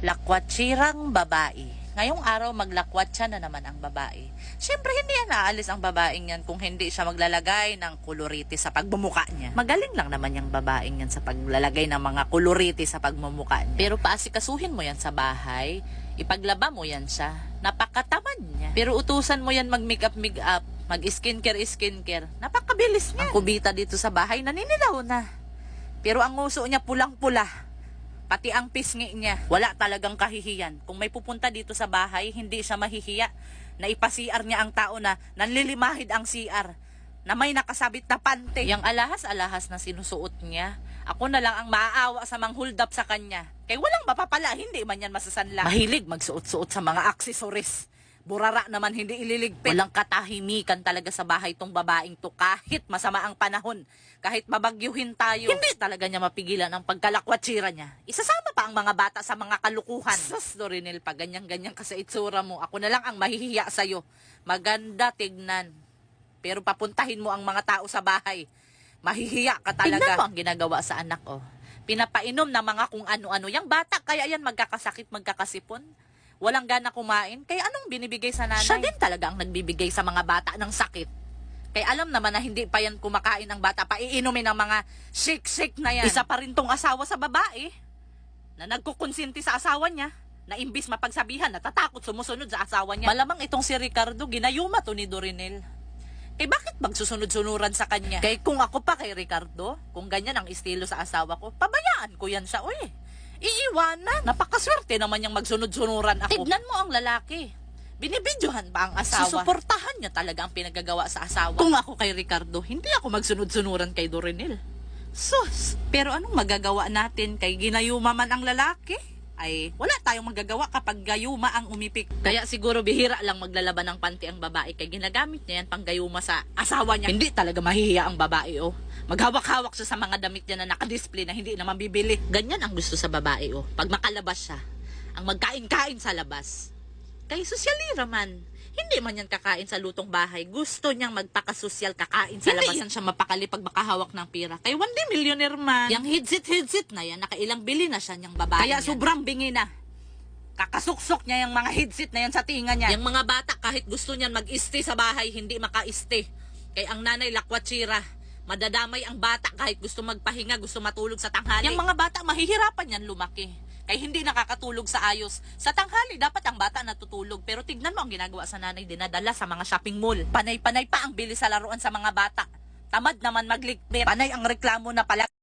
Lakwatsirang babae. Ngayong araw maglakwatsa na naman ang babae. Siyempre hindi yan aalis ang babaeng yan kung hindi siya maglalagay ng kuloriti sa pagmumuka niya. Magaling lang naman yung babaeng yan sa paglalagay ng mga kuloriti sa pagmumuka niya. Pero paasikasuhin mo yan sa bahay, ipaglaba mo yan siya. Napakatamad niya. Pero utusan mo yan mag-makeup, mag-skincare. Napakabilis niya. Ang kubita dito sa bahay naninilaw na. Pero ang nguso niya pulang-pula. Pati ang pisngi niya, wala talagang kahihiyan. Kung may pupunta dito sa bahay, hindi siya mahihiya na ipasiar niya ang tao na nanlilimahid ang CR, na may nakasabit na pante. Yang alahas-alahas na sinusuot niya, ako na lang ang maaawa sa hold up sa kanya. Kay walang mapapala, hindi man yan masasanla. Mahilig magsuot-suot sa mga aksesoris. Burara naman hindi ililigpit. Walang katahimikan talaga sa bahay tong babaeng to kahit masama ang panahon. Kahit mabagyuhin tayo, hindi talaga niya mapigilan ang pagkalakwatsira niya. Isasama pa ang mga bata sa mga kalukuhan. Sus, Dorinel, pag ganyan-ganyan ka sa itsura mo, ako na lang ang mahihiya sa'yo. Maganda tignan. Pero papuntahin mo ang mga tao sa bahay. Mahihiya ka talaga. Tignan mo ang ginagawa sa anak, oh. Pinapainom na mga kung ano-ano. Yang bata, kaya yan magkakasakit, magkakasipon. Walang gana kumain, kaya anong binibigay sa nanay? Siya din talaga ang nagbibigay sa mga bata ng sakit. Kaya alam naman na hindi pa yan kumakain ng bata, paiinumin ng mga shake-shake na yan. Isa pa rin tong asawa sa babae, na nagkukonsinti sa asawa niya, na imbis mapagsabihan, natatakot sumusunod sa asawa niya. Malamang itong si Ricardo, ginayuma to ni Dorinel. Kaya bakit magsusunod-sunuran sa kanya? Kaya kung ako pa kay Ricardo, kung ganyan ang estilo sa asawa ko, pabayaan ko yan siya, uy. Iiwanan. Napakaswerte naman yung magsunod-sunuran ako. Tignan mo ang lalaki. Binibidyohan ba ang asawa? Susuportahan niya talaga ang pinagagawa sa asawa. Kung ako kay Ricardo, hindi ako magsunod-sunuran kay Dorinel. Sus! Pero anong magagawa natin kay ginayuma man ang lalaki? Ay, wala tayong magagawa kapag gayuma ang umipik. Kaya siguro bihira lang maglalaban ng panty ang babae kay ginagamit niya yan pang gayuma sa asawa niya. Hindi talaga mahihiya ang babae, oh. Maghawak-hawak siya sa mga damit niya na nakadisplay na hindi naman bibili. Ganyan ang gusto sa babae, oh. Pag makalabas siya, ang magkain-kain sa labas. Kay sosyalira man. Hindi man yan kakain sa lutong bahay. Gusto niyang magpakasosyal kakain sa labas. Hindi yan siya mapakali pag makahawak ng pira. Kay one day millionaire man. Yang hidsit na yan, nakailang bili na siya niyang babae. Kaya sobrang bingi na. Kakasuksok niya yung mga hidsit na yan sa tinga niya. Yung mga bata kahit gusto niyan mag-iste sa bahay, hindi maka-iste. Kay ang nanay lakwatsira. Madadamay ang bata kahit gusto magpahinga, gusto matulog sa tanghali. Yung mga bata mahihirapan yan lumaki. Kaya hindi nakakatulog sa ayos. Sa tanghali, dapat ang bata natutulog. Pero tignan mo ang ginagawa sa nanay, dinadala sa mga shopping mall. Panay-panay pa ang bili sa laruan sa mga bata. Tamad naman maglikpit. Panay ang reklamo na pala.